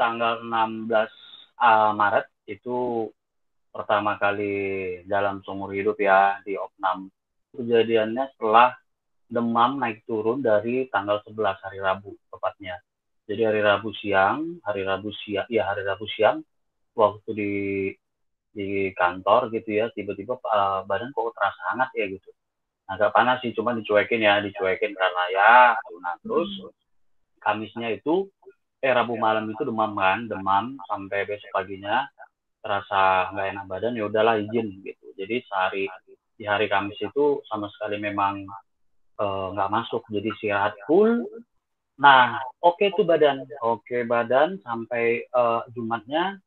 tanggal 16 Maret itu pertama kali dalam seumur hidup ya di opnam. Kejadiannya setelah demam naik turun dari tanggal 11 hari Rabu tepatnya. Jadi hari Rabu siang waktu di kantor gitu ya, tiba-tiba badan kok terasa hangat ya gitu. Agak panas sih, cuma dicuekin karena ya. Nah terus Kamisnya itu Rabu malam itu demam sampai besok paginya terasa nggak enak badan, ya udahlah izin gitu. Jadi di hari Kamis itu sama sekali memang nggak masuk, jadi istirahat full. Nah oke tuh badan sampai Jumatnya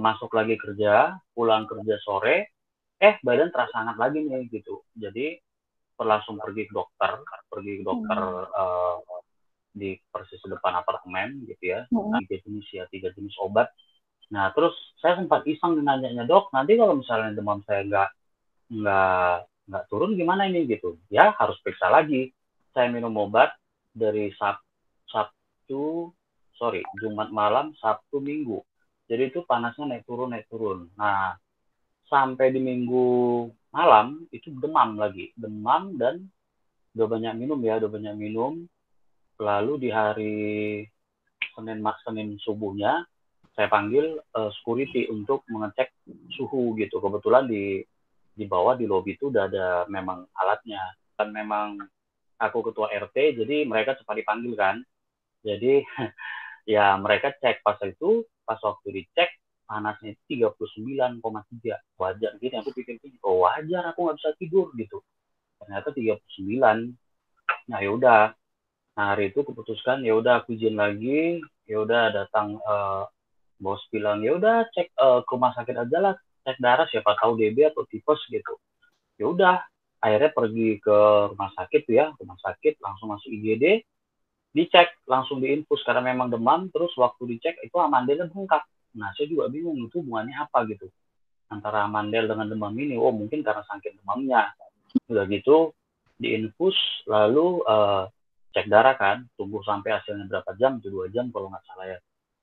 masuk lagi kerja, pulang kerja sore, badan terasa hangat lagi nih gitu. Jadi langsung pergi ke dokter di persis depan apartemen gitu ya. Tiga jenis obat. Nah terus saya sempat iseng nanya dok, nanti kalau misalnya demam saya nggak turun gimana ini gitu. Ya harus periksa lagi. Saya minum obat dari Jumat malam, Sabtu, Minggu. Jadi itu panasnya naik turun. Nah sampai di Minggu malam itu demam dan udah banyak minum. Lalu di hari Senin subuhnya saya panggil security untuk mengecek suhu gitu. Kebetulan di bawah di lobi itu udah ada memang alatnya, dan memang aku ketua RT, jadi mereka cepat dipanggil kan. Jadi ya mereka cek pas waktu dicek panasnya itu 39,3. Wajar gitu, aku pikir wajar, aku nggak bisa tidur gitu. Ternyata 39. Nah yaudah, hari itu keputuskan ya udah aku izin lagi, ya udah datang bos bilang ya udah cek ke rumah sakit aja lah, cek darah siapa tahu DB atau tipes gitu. Ya udah akhirnya pergi ke rumah sakit langsung masuk IGD, dicek langsung diinfus karena memang demam. Terus waktu dicek itu amandelnya bengkak. Nah saya juga bingung itu hubungannya apa gitu antara amandel dengan demam ini. Oh mungkin karena saking demamnya. Udah gitu diinfus, lalu cek darah kan, tunggu sampai hasilnya berapa jam, itu 2 jam kalau nggak salah ya.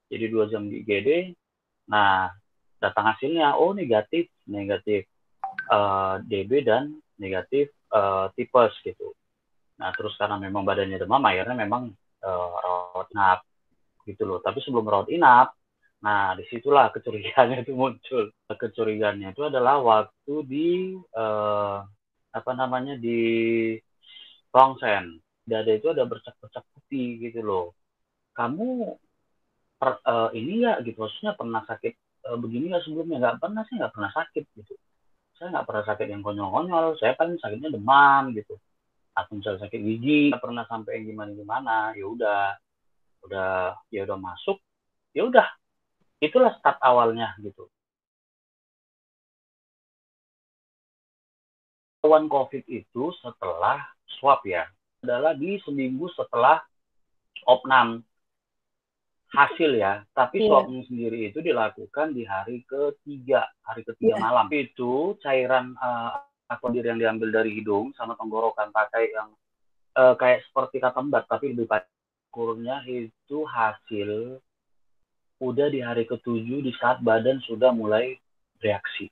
Jadi 2 jam di IGD. Nah datang hasilnya, oh negatif DB dan negatif tipes gitu. Nah terus karena memang badannya demam, akhirnya memang rawat inap gitu loh. Tapi sebelum rawat inap, nah disitulah kecurigaannya itu muncul. Kecurigaannya itu adalah waktu di rongsen dada itu ada bercak-bercak putih gitu loh. Kamu ini ya gitu, maksudnya pernah sakit begini nggak sebelumnya? Nggak pernah sih, nggak pernah sakit gitu. Saya nggak pernah sakit yang konyol-konyol, saya paling sakitnya demam gitu, atau misalnya sakit gigi, nggak pernah sampai yang gimana-gimana. Ya udah masuk, ya udah, itulah start awalnya gitu. Lawan COVID itu setelah swab ya, adalah di seminggu setelah opnam hasil ya, tapi swabnya sendiri itu dilakukan di hari ketiga malam. Itu cairan akodir yang diambil dari hidung sama tenggorokan pakai yang kayak seperti katembat tapi lebih pakai kurnya, itu hasil udah di hari ke-7 di saat badan sudah mulai reaksi.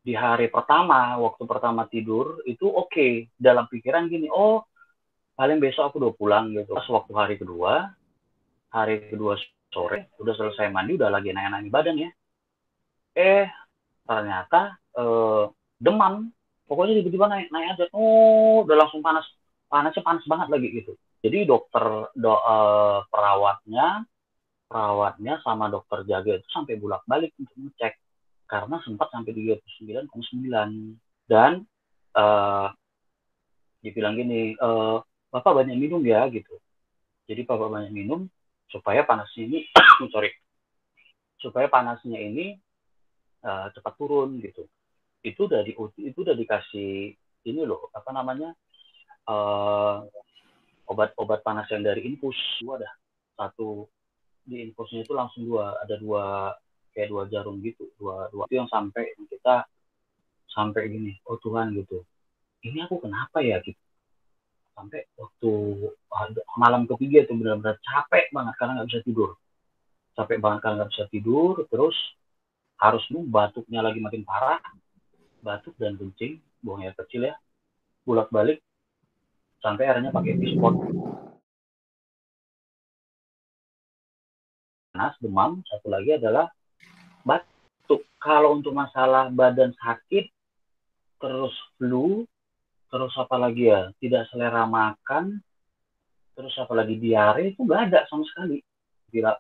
Di hari pertama, waktu pertama tidur itu oke. Dalam pikiran gini, oh paling besok aku udah pulang gitu. Pas waktu hari kedua sore, udah selesai mandi, udah lagi naik-naik badan ya. Ternyata demam. Pokoknya tiba-tiba naik aja. Oh, udah langsung panasnya panas banget lagi gitu. Jadi perawatnya sama dokter jaga itu sampai bolak-balik untuk ngecek karena sempat sampai 39,9. Dan dibilang gini, Bapak banyak minum ya gitu. Jadi Bapak banyak minum supaya panasnya ini cepat turun gitu. Itu udah dikasih ini loh, obat panas yang dari infus. Ada satu di infusnya itu langsung ada kayak 2 jarum gitu, dua itu yang sampai kita sampai gini, oh Tuhan gitu, ini aku kenapa ya gitu, sampai waktu malam ketiga itu benar-benar capek banget karena nggak bisa tidur. Capek banget karena nggak bisa tidur, terus harus batuknya lagi makin parah, batuk dan kencing, buang air kecil ya, bolak-balik, sampai akhirnya pakai pispot. Panas, demam, satu lagi adalah batuk. Kalau untuk masalah badan sakit, terus flu, terus apa lagi ya, tidak selera makan, terus apa lagi diare, itu nggak ada sama sekali. Bila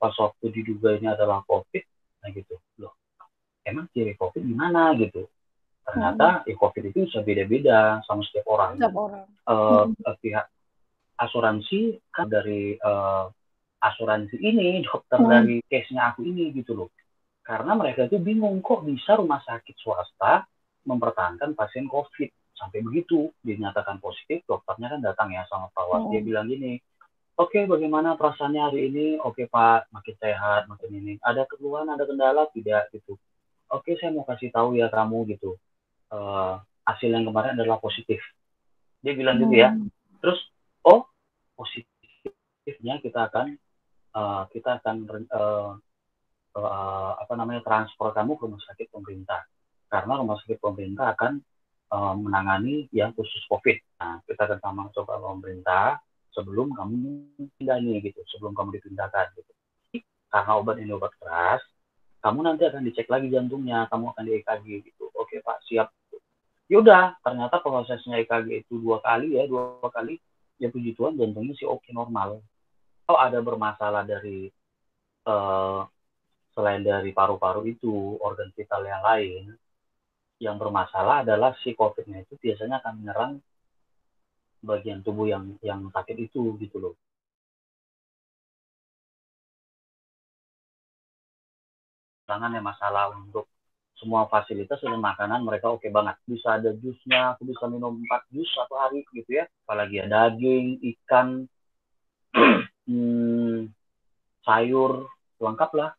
pas waktu diduga ini adalah COVID, nah gitu, loh, emang ciri COVID gimana gitu. Ternyata COVID itu bisa beda-beda sama setiap orang. Setiap orang. Pihak asuransi kan dari asuransi ini, dokter dari case-nya aku ini gitu loh. Karena mereka itu bingung kok bisa rumah sakit swasta mempertahankan pasien COVID. Sampai begitu dinyatakan positif, dokternya kan datang ya sama perawat. Dia bilang gini, oke, bagaimana perasaannya hari ini? Oke Pak, makin sehat, makin ini. Ada keluhan, ada kendala? Tidak gitu. Oke, saya mau kasih tahu ya kamu gitu. Hasil yang kemarin adalah positif. Dia bilang gitu ya. Terus, oh positifnya kita akan transfer kamu ke rumah sakit pemerintah. Karena rumah sakit pemerintah akan menangani yang khusus COVID. Nah, kita akan sama coba pemerintah sebelum kamu pindah nih gitu, sebelum kamu dipindahkan gitu. Karena obat ini obat keras, kamu nanti akan dicek lagi jantungnya, kamu akan di EKG gitu. Oke Pak, siap. Yaudah, ternyata prosesnya EKG itu dua kali, ya puji Tuhan jantungnya sih oke normal. Kalau ada bermasalah dari selain dari paru-paru itu, organ vital yang lain, yang bermasalah adalah si COVID-nya itu biasanya akan menyerang bagian tubuh yang sakit itu gitu loh. Jangan ya masalah untuk semua fasilitas dan makanan mereka oke banget. Bisa ada jusnya, aku bisa minum 4 jus satu hari gitu ya. Apalagi ya daging, ikan, sayur, lengkap lah,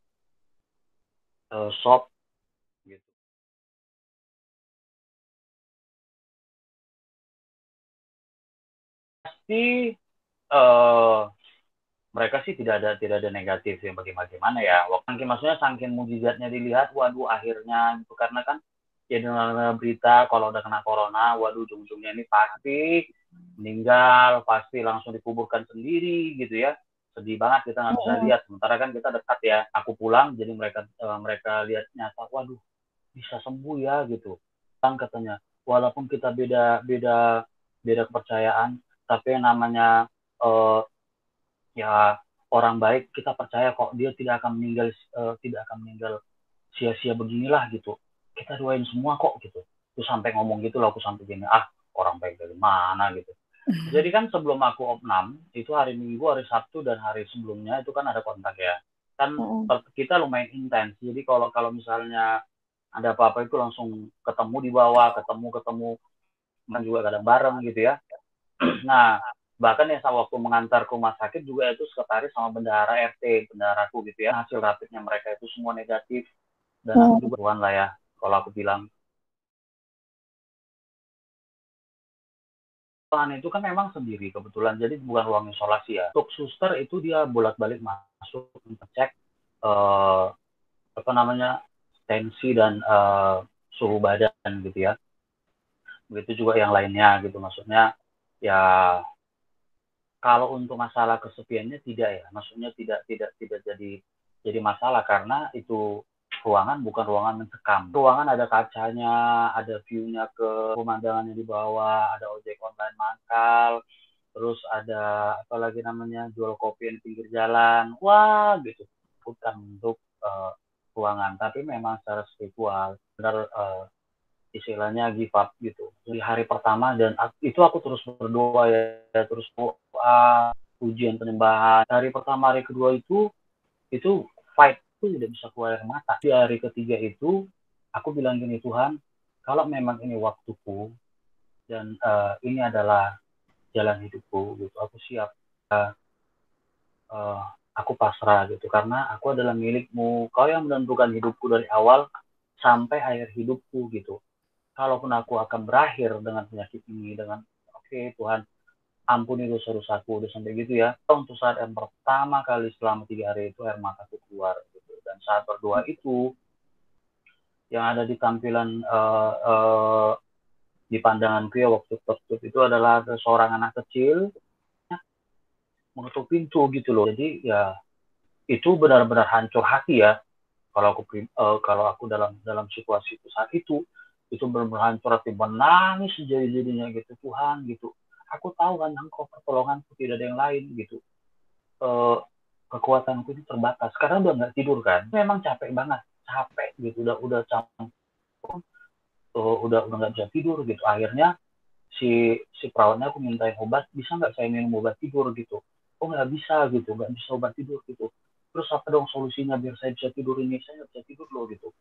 sop gitu. Pasti mereka sih tidak ada negatif yang bagaimana ya. Maksudnya saking mujizatnya dilihat, waduh akhirnya gitu karena kan ya dengan berita kalau udah kena corona, waduh ujung-ujungnya ini pasti meninggal, pasti langsung dikuburkan sendiri gitu ya. Sedih banget kita nggak bisa lihat. Sementara kan kita dekat ya. Aku pulang jadi mereka lihat nyata, waduh bisa sembuh ya gitu. Kan katanya walaupun kita beda kepercayaan, tapi yang namanya ya orang baik kita percaya kok dia tidak akan meninggal sia-sia beginilah gitu, kita doain semua kok gitu. Terus sampai ngomong gitu loh, aku sampai gini, orang baik dari mana gitu. Jadi kan sebelum aku opnam itu hari Minggu, hari Sabtu dan hari sebelumnya itu kan ada kontak ya, kan kita lumayan intens. Jadi kalau misalnya ada apa-apa itu langsung ketemu di bawah, ketemu dan juga kadang bareng gitu ya. Nah, bahkan ya waktu mengantar ke rumah sakit juga itu sekretaris sama bendahara RT, bendaharaku gitu ya. Hasil rapidnya mereka itu semua negatif. Dan aku juga Tuhan lah ya, kalau aku bilang. Ruangan itu kan memang sendiri kebetulan, jadi bukan ruang isolasi ya. Untuk suster itu dia bolak-balik masuk ngecek tensi dan suhu badan gitu ya. Begitu juga yang lainnya gitu, maksudnya ya kalau untuk masalah kesepiannya tidak ya, maksudnya tidak jadi masalah karena itu ruangan bukan ruangan mencekam. Ruangan ada kacanya, ada view-nya ke pemandangannya di bawah, ada ojek online mangkal, terus ada apa lagi namanya jual kopi di pinggir jalan. Wah, gitu. Bukan untuk ruangan, tapi memang secara spiritual. Benar istilahnya give up gitu di hari pertama, dan itu aku terus berdoa ya, terus doa ujian penyembahan. Hari pertama, hari kedua itu fight itu tidak bisa keluar air mata. Di hari ketiga itu aku bilang gini, Tuhan kalau memang ini waktuku dan ini adalah jalan hidupku gitu, aku siap, aku pasrah gitu karena aku adalah milikmu, kau yang menentukan hidupku dari awal sampai akhir hidupku gitu. Kalaupun aku akan berakhir dengan penyakit ini, dengan oke Tuhan, ampuni dosa-dosaku, udah sampai gitu ya. Untuk saat yang pertama kali selama 3 hari itu air mataku keluar gitu. Dan saat berdoa itu yang ada di tampilan di pandanganku ya waktu tertutup itu adalah ada seorang anak kecil menutup pintu gitu loh. Jadi ya itu benar-benar hancur hati ya. Kalau aku dalam situasi itu saat itu benar-benar hancur hati, menangis sejadi-jadinya gitu. Tuhan gitu, aku tahu kan engkau pertolonganku, tidak ada yang lain gitu. eh, Kekuatanku itu terbatas karena udah nggak tidur kan, memang capek banget, capek gitu, udah capek, udah nggak bisa tidur gitu. Akhirnya si perawatnya aku mintain obat, bisa nggak saya minum obat tidur gitu. Oh nggak bisa gitu, nggak bisa obat tidur gitu. Terus apa dong solusinya biar saya bisa tidur ini? Saya nggak bisa tidur loh gitu.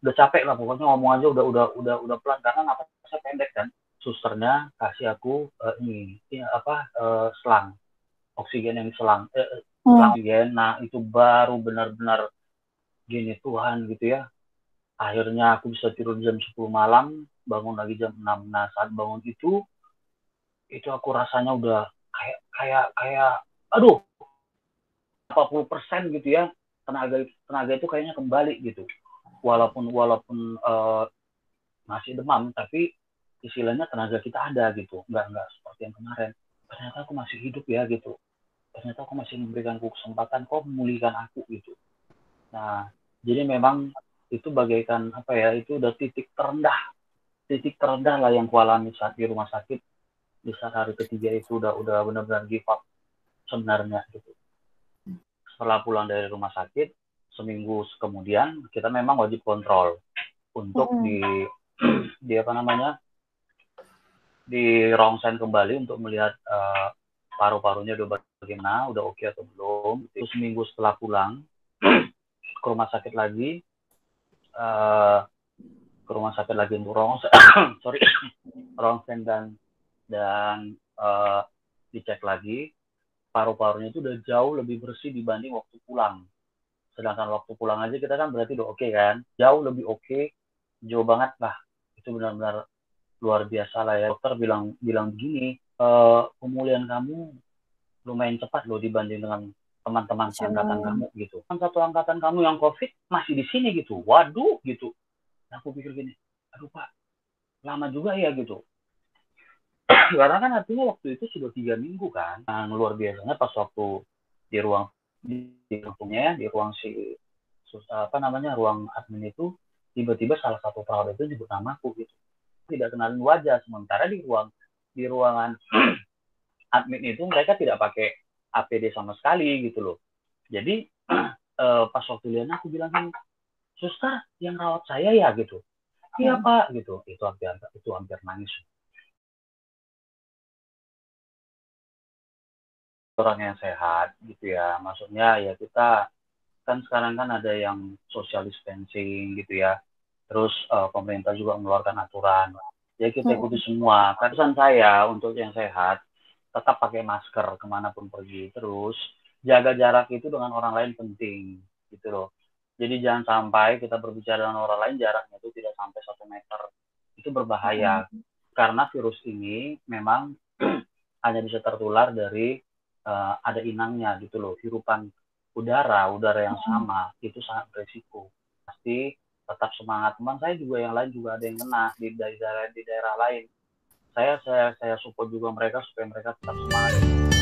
Udah capek lah pokoknya, ngomong aja udah pelan karena nafasnya pendek kan. Susternya kasih aku ini apa, selang oksigen, yang selang oksigen. Nah itu baru benar-benar gini, Tuhan gitu ya. Akhirnya aku bisa tidur jam 10 malam, bangun lagi jam 6. Nah saat bangun itu aku rasanya udah kayak kayak kayak aduh, 40% gitu ya, tenaga tenaga itu kayaknya kembali gitu. Walaupun walaupun masih demam, tapi istilahnya tenaga kita ada gitu, nggak seperti yang kemarin. Ternyata aku masih hidup ya gitu, ternyata aku masih memberikan kesempatan kok memulihkan aku gitu. Nah jadi memang itu bagaikan apa ya, itu udah titik terendah lah yang kualami saat di rumah sakit. Di saat hari ketiga itu udah benar-benar give up sebenarnya gitu. Setelah pulang dari rumah sakit, seminggu kemudian kita memang wajib kontrol untuk di apa namanya, di rongsen kembali untuk melihat paru-parunya udah bagaimana, udah oke atau belum. Itu seminggu setelah pulang ke rumah sakit lagi, uh, untuk rongsen, sorry, rongsen dan dicek lagi, paru-parunya itu udah jauh lebih bersih dibanding waktu pulang. Sedangkan waktu pulang aja kita kan berarti udah oke kan, jauh lebih oke, jauh banget lah. Itu benar-benar luar biasa lah ya. Dokter bilang bilang begini, pemulihan kamu lumayan cepat loh dibanding dengan teman-teman seangkatan kamu gitu. Kan satu angkatan kamu yang COVID masih di sini gitu. Waduh gitu. Nah, aku pikir gini, aduh Pak, lama juga ya gitu. Karena kan artinya waktu itu sudah 3 minggu kan. Nah, luar biasanya pas waktu di ruang di ruang apa namanya, ruang admin itu, tiba-tiba salah satu perawat itu nyebut namaku gitu. Tidak kenalin wajah, sementara di ruangan admin itu mereka tidak pakai APD sama sekali gitu loh. Jadi pas waktu lihat aku bilang kan, suster yang rawat saya ya gitu. Iya Pak gitu. Itu hampir nangis. Orang yang sehat gitu ya, maksudnya ya kita kan sekarang kan ada yang social distancing gitu ya, terus pemerintah juga mengeluarkan aturan, ya kita ikuti semua. Pesan saya untuk yang sehat, tetap pakai masker kemanapun pergi, terus jaga jarak itu dengan orang lain penting gitu loh. Jadi jangan sampai kita berbicara dengan orang lain jaraknya itu tidak sampai 1 meter, itu berbahaya karena virus ini memang hanya bisa tertular dari ada inangnya gitu loh, hirupan udara yang sama itu sangat berisiko. Pasti tetap semangat. Teman saya juga yang lain juga ada yang kena di daerah lain. Saya support juga mereka supaya mereka tetap semangat.